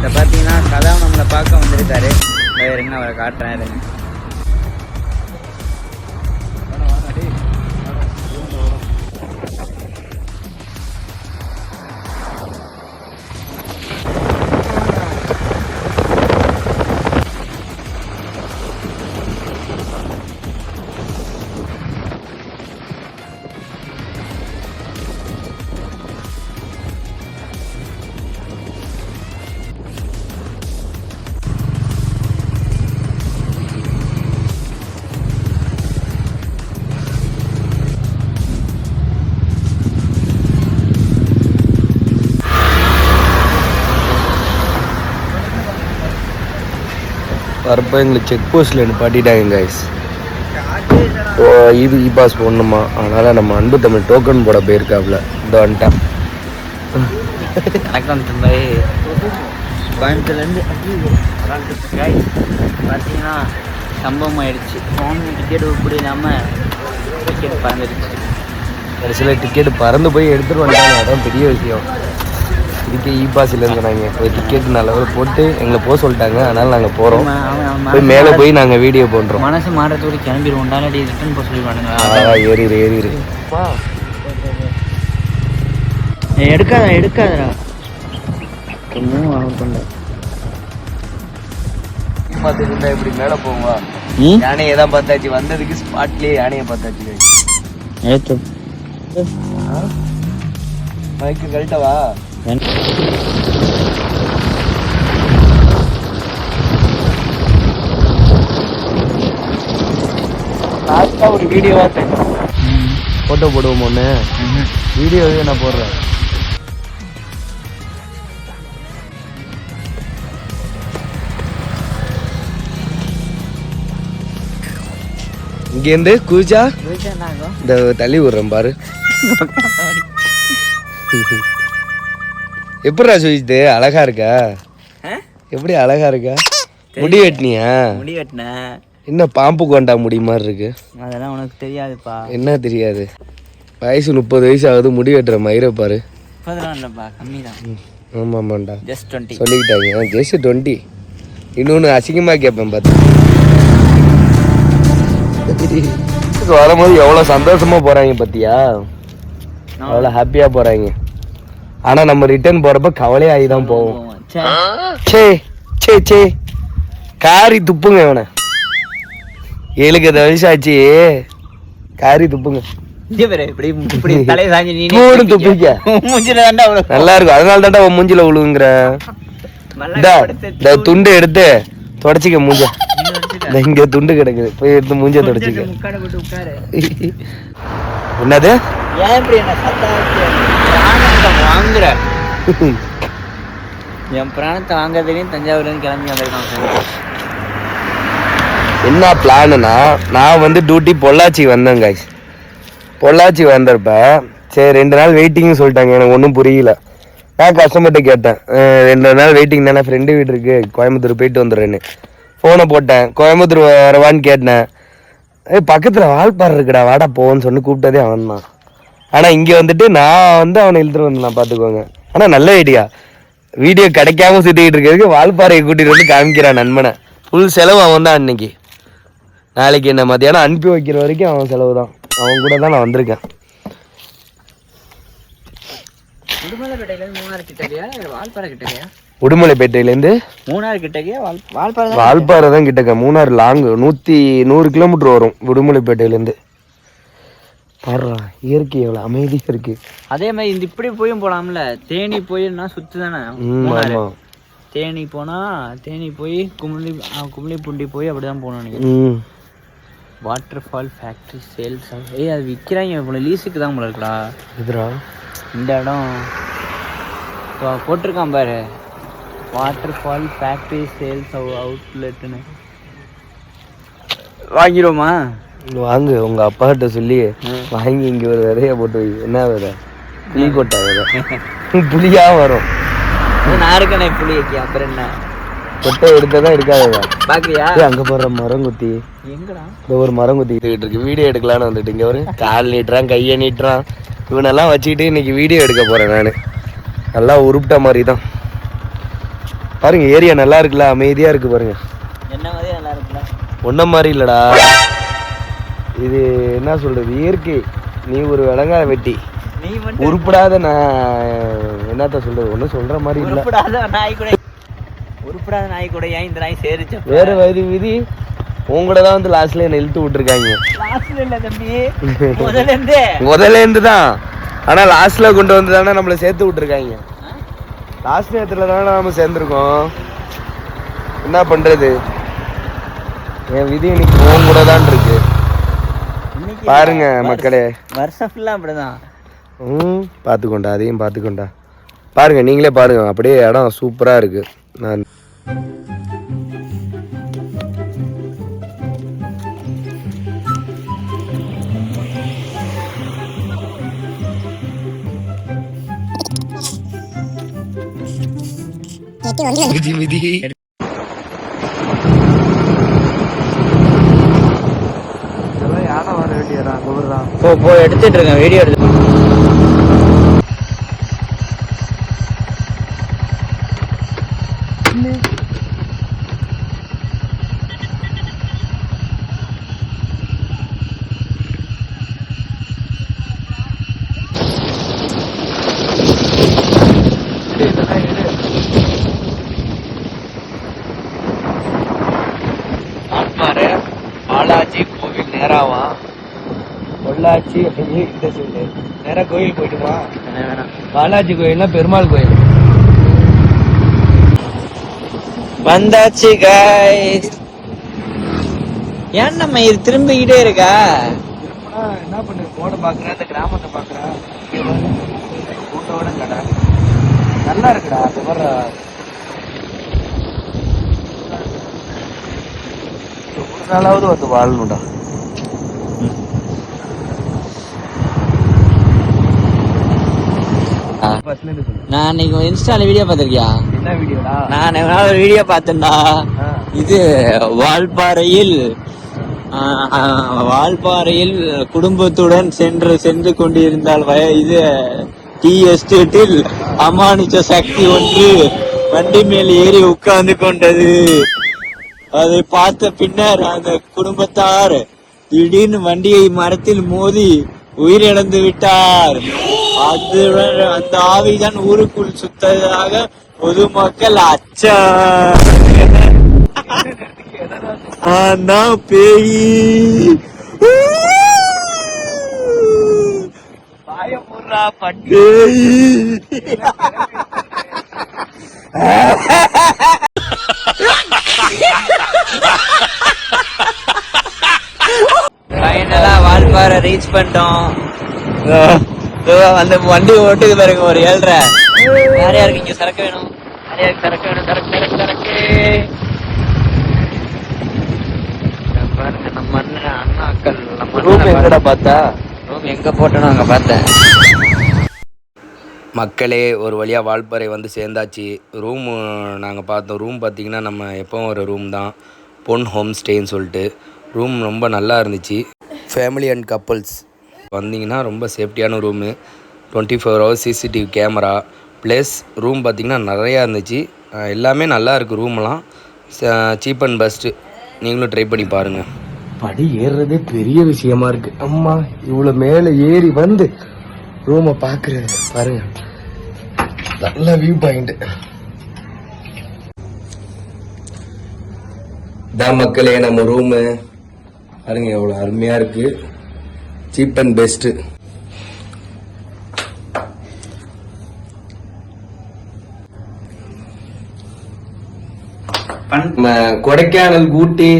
இதை பார்த்தீங்கன்னா கதா நம்மளை பார்க்க வந்திருக்காரு. இருங்க அவரை காட்டுறேன். இருங்க. வரப்போ எங்களுக்கு செக் போஸ்ட்டில் நிப்பாட்டிட்டாங்க கைஸ். இது இ பாஸ் போடணுமா, அதனால் நம்ம அன்பு தமிழ் டோக்கன் போட போயிருக்காப்புல. இந்த வந்துட்டான். வணக்கம் தம்பி. கோயம்புத்தூர்லேருந்து பார்த்தீங்கன்னா சம்பவம் ஆயிடுச்சு. ஃபோன் டிக்கெட் உருப்படி இல்லாமல் டிக்கெட் பறந்துடுச்சு. கடைசியில் டிக்கெட்டு பறந்து போய் எடுத்துகிட்டு வந்தாங்க. அதான் பெரிய விஷயம். இதுக்கு இ பாஸ் இல்லைன்னு சொன்னாங்க. போய் டிக்கெட் நல்ல போட்டு எங்களை போக சொல்லிட்டாங்க. அதனால் நாங்கள் போகிறோம். போய் மேலே போய் நாங்கள் வீடியோ பண்ணுறோம். மனசு மாறத்தோடு கிளம்பிடுவோம். டாலடி ரிட்டர்ன் போக சொல்லிடுவானுங்க. ஏறிடு எடுக்காதடா பார்த்துட்டு இப்படி மேலே போவா. யானையை தான் பார்த்தாச்சு. வந்ததுக்கு ஸ்பாட்லேயே யானையை பார்த்தாச்சு. மைக்கு கழட்டவா? ஒரு வீடியோவா போட்டோ போடுவோம். ஒன்று வீடியோவே நான் போடுறேன். இங்கேருந்து கூஜா இந்த தள்ளி விடுறேன் பாரு. எப்படிடா சுஜித்து? அழகா இருக்கா? எப்படி அழகா இருக்கா? முடி வெட்டினியா? முடி வெட்டினேன். என்ன பாம்பு கொண்டா முடி மாதிரி இருக்கு? அதெல்லாம் உனக்கு தெரியாதுப்பா. என்ன தெரியாது? வயசு 30 வயசு ஆகுது. முடி வெட்டுற மயிரை பாரு. கம்மி தான். ஆமாம்மாண்டா, ஜஸ்ட் 20 சொல்லிக்கிட்டாங்க. ஜஸ்ட் 20. இன்னொன்று அசிங்கமாக கேட்பேன் பார்த்து. வரும்போது எவ்வளோ சந்தோஷமா போறாங்க பார்த்தியா? அவ்வளோ ஹாப்பியா போறாங்க. ஆனா நம்ம ரிட்டர்ன் போறப்ப கவலையாகி தான் போவோம். சே சே சே காரி துப்புங்க. இவனை 7 வயசு ஆச்சு. காரி துப்புங்க. நல்லா இருக்கும். அதனால தாண்டா உன் மூஞ்சில விழுங்குற. துண்டு எடுத்து தொடச்சிக்க மூஞ்ச. இங்க துண்டு கிடக்குது. போய் எடுத்து மூஞ்ச தொடச்சிக்க. என்னது? என் பிராணத்தை வாங்கறதுலையும் தஞ்சாவூர்லேருந்து கிளம்பி வந்திருக்கான். என்ன பிளான்னா, நான் வந்து டியூட்டி பொள்ளாச்சி வந்தேன் கைஸ். பொள்ளாச்சி வந்தப்ப சரி 2 நாள் வெயிட்டிங்னு சொல்லிட்டாங்க. எனக்கு ஒன்றும் புரியல. நான் கஸ்டமர்கிட்ட கேட்டேன், 2 நாள் வெயிட்டிங் தானே, ஃப்ரெண்டு வீடு இருக்கு, கோயம்புத்தூர் போயிட்டு வந்துடுறேன்னு ஃபோனை போட்டேன். கோயம்புத்தூர் வரவான்னு கேட்டேன். பக்கத்தில் வால்பாறை இருக்குடா, வாடா போன்னு சொல்லி கூப்பிட்டதே அவன் தான். ஆனால் இங்கே வந்துட்டு நான் வந்து அவனை இழுத்துட்டு வந்தேன். பார்த்துக்கோங்க. ஆனால் நல்ல ஐடியா. வீடியோ கிடைக்காம சுற்றிக்கிட்டு இருக்கிறதுக்கு வால்பாறையை கூட்டிகிட்டு வந்து காமிக்கிறான் நண்பனை. ஃபுல் செலவு அவன் தான். அன்னைக்கு நாளைக்கு என்ன மத்தியானம் அனுப்பி வைக்கிற வரைக்கும் அவன் செலவு தான். அவன் கூட தான் நான் வந்திருக்கேன். உடுமலைப்பேட்டையிலேருந்து வால்பாறை தான் கிட்டக்க. மூணாறு லாங் 100 கிலோமீட்டர் வரும் உடுமலைப்பேட்டையிலேருந்து. பாடுறா இயற்கை எவ்வளோ அமைதியாக இருக்கு. அதே மாதிரி இந்த இப்படி போயும் போலாம்ல. தேனி போயின்னா சுத்து தானே. தேனி போனா தேனி போய் கும்ளி பூண்டி போய் அப்படிதான் போகணும். Water fall factory sales. அது விற்கிறாங்க போல. லீஸுக்கு தான் போல இருக்குடா. இதுரா இந்த இடம் போட்டிருக்கான் பாரு. வாட்டர் ஃபால் ஃபேக்ட்ரி சேல்ஸ் அவுட்லெட்னு. வாங்கிடுவோமா? வாங்கு. உங்க அப்பா கிட்ட சொல்லி வாங்கி இங்க ஒரு விதைய போட்டு வை. என்ன விதை? புளிக்கொட்டை விதை. புளியா வரும். நான் இருக்கேனே புளியக்கு. அப்புறம் என்ன? கொட்டை எடுத்ததான் இருக்காதா? பாக்குறியா? அங்க போடுற மரம் குத்தி. எங்கடா? ஒரு மரம் குத்திக்கிட்டு இருக்கு. வீடியோ எடுக்கலான்னு வந்துட்டு இங்க ஒரு கால் நீட்டுறான், கையை நீட்டுறான். இவனெல்லாம் வச்சுக்கிட்டு இன்னைக்கு வீடியோ எடுக்க போறேன் நானு. நல்லா உருப்பிட்ட மாதிரி தான். பாருங்க ஏரியா நல்லா இருக்குல்ல, அமைதியா இருக்கு பாருங்க. என்ன மாதிரி நல்லா இருக்குல்ல? ஒன்ன மாதிரி இல்லடா, இது என்ன சொல்றது, இயற்கை. நீ ஒரு விளங்காத வெட்டி, நீ மட்டும் உருப்படாத. நான் என்னத்த சொல்றது, ஒன்றும் சொல்ற மாதிரி இல்லை. உருப்படாத நாய் கூட ஏன் இந்த நாய் சேரிச்சு? வேற விதி உங்கள தான் வந்து லாஸ்ட்ல என்ன இழுத்து விட்டுருக்காங்க. லாஸ்ட்ல இல்ல தம்பி, முதல்ல இருந்து தான். ஆனா லாஸ்ட்ல கொண்டு வந்து தானே நம்மள சேர்த்து விட்டுருக்காங்க. லாஸ்ட் நேரத்துல தானே நம்ம சேர்ந்துருக்கோம். என்ன பண்றது, என் விதி இன்னைக்கு உன் கூட தான் இருக்கு. பாருங்க மக்களே, வருஷம் ஃபுல்லா அப்படிதான். பார்த்துக்கொண்டா, அதையும் பார்த்துக்கொண்டா. பாருங்க நீங்களே பாருங்க, அப்படியே இடம் சூப்பரா இருக்கு. நான் போ எடுத்துட்டு இருக்கேன், வீடியோ எடுத்து. பாலாஜி கோவில் நேராவா, பொள்ளாச்சி இந்த சைடு நேரா கோயில் போயிட்டுமா? வேணாம், பாலாஜி கோயில்னா பெருமாள் கோயில். வந்தாச்சு guys. ஏன் நம்ம இது திரும்பிக்கிட்டே இருக்கா? என்ன பண்ணு, போட பாக்குறேன், இந்த கிராமத்தை பாக்குறேன், கூட்டோட கடை நல்லா இருக்குடா. அது வர ஒரு நாளாவது வந்து வாழணும்டா. நான் இன்னைக்கு இன்ஸ்டால வீடியோ பார்த்திருக்கியா? என்ன வீடியோடா? நான் ஒரு வீடியோ பார்த்தேன்டா. இது வால்பாறையில் குடும்பத்துடன் சென்று கொண்டிருந்தால் இது டீ எஸ்டேட்டில் அமானுஷ சக்தி ஒன்று வண்டி மேல் ஏறி உட்கார்ந்து கொண்டது. அதை பார்த்த பின்னர் அந்த குடும்பத்தார் திடீர்னு வண்டியை மரத்தில் மோதி உயிரிழந்து விட்டார். அதுடன் அந்த ஆவிதான் ஊருக்குள் சுத்ததாக பொதுமக்கள் அச்சம். பேய் பாயமுறா பட்டு ஃபைனலா வால்பாறை ரீச் பண்ணிட்டோம். அந்த வண்டி ஓட்டுக்கு பாருங்க, ஒரு 7:30. யார் யாருக்கு இங்க சரக்கு வேணும்? யாருக்கு சரக்கு வேணும்? சரக்கு பாருங்க. நம்ம அண்ணாக்கள் ரூம் எங்கடா பார்த்தா? ரூம் எங்க போட்டோம் அங்க பார்த்தேன். மக்களே, ஒரு வழியாக வால்பாறை வந்து சேர்ந்தாச்சு. ரூம் நாங்கள் பார்த்தோம். ரூம் பார்த்திங்கன்னா நம்ம எப்போவும் ஒரு ரூம் தான், பொன் ஹோம் ஸ்டேன்னு சொல்லிட்டு. ரூம் ரொம்ப நல்லா இருந்துச்சு. ஃபேமிலி அண்ட் கப்புள்ஸ் வந்தீங்கன்னா ரொம்ப சேஃப்டியான room. 24 hours CCTV camera plus room பார்த்திங்கன்னா நிறையா இருந்துச்சு. எல்லாமே நல்லா இருக்குது. ரூமெல்லாம் சீப் அண்ட் பெஸ்ட்டு. நீங்களும் ட்ரை பண்ணி பாருங்கள். படி ஏறுறதே பெரிய விஷயமா இருக்குது. அம்மா, இவ்வளோ மேலே ஏறி வந்து ரூமை பார்க்குறது பாருங்க, நல்ல வியூ பாயிண்ட் தான் மக்களே. நம்ம ரூமு பாருங்க எவ்வளோ அருமையாக இருக்குது. Cheap and best. Kodaikanal Ooty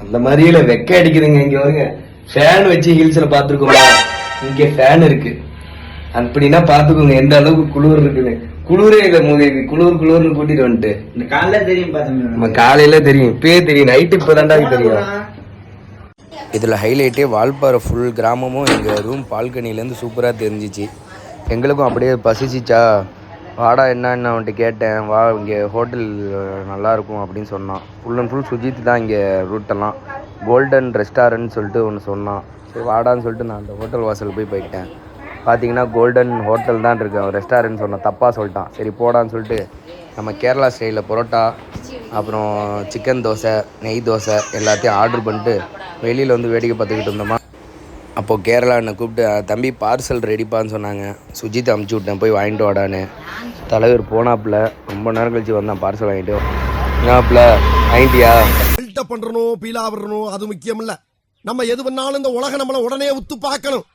அந்த மாதிரியில வெக்க அடிக்குதுங்க. இங்க வருங்க, ஃபேன் வச்சு ஹில்ஸ்ல பாத்துருக்கோமா, இங்க ஃபேன் இருக்கு. அப்படின்னா பாத்துக்கோங்க எந்த அளவுக்கு குளிர் இருக்குன்னு. குளிரே இல்ல மோதி, குளிர்னு கூட்டிட்டு வந்துட்டு காலையில தெரியும் பாத்தீங்க. நம்ம காலையில தெரியும், இப்பயே தெரியும், நைட்டு இப்பதான்டா தெரியும். இதுல ஹைலைட்டே வால்பாறை ஃபுல் கிராமமும் எங்க ரூம் பால்கனிலேருந்து சூப்பராக தெரிஞ்சிச்சு. எங்களுக்கும் அப்படியே பசிச்சிச்சா, வாடா என்னன்னு அவன்கிட்ட கேட்டேன். வா, இங்கே ஹோட்டல் நல்லாயிருக்கும் அப்படின்னு சொன்னான். ஃபுல் அண்ட் ஃபுல் சுஜித் தான் இங்கே ரூட்டெல்லாம். கோல்டன் ரெஸ்டாரண்ட் சொல்லிட்டு ஒன்று சொன்னான். சரி வாடான்னு சொல்லிட்டு நான் அந்த ஹோட்டல் வாசல் போயிட்டேன். பார்த்தீங்கன்னா கோல்டன் ஹோட்டல் தான் இருக்கு. அவன் ரெஸ்டாரண்ட் சொன்ன தப்பாக சொல்லிட்டான். சரி போடான்னு சொல்லிட்டு நம்ம கேரளா ஸ்டைலில் பரோட்டா அப்புறம் சிக்கன் தோசை நெய் தோசை எல்லாத்தையும் ஆர்டர் பண்ணிட்டு வெளியில் வந்து வேடிக்கை பார்த்துக்கிட்டு இருந்தோமா. அப்போது கேரளா என்னை கூப்பிட்டு தம்பி பார்சல் ரெடிப்பான்னு சொன்னாங்க. சுஜித் அமுச்சு விட்டேன் போய் வாங்கிட்டு வாடான்னு. தலைவர் போனாப்புல ரொம்ப நேரம் கழிச்சு வந்தான் பார்சல் வாங்கிட்டு. என்னாப்புல வாங்கிட்டியா? பில்டப் பண்றணும் பீலா வரணும் அது முக்கியம் இல்ல. நம்ம எது பண்ணாலும் இந்த உலகம் நம்மள உடனே உத்து பார்க்கணும்.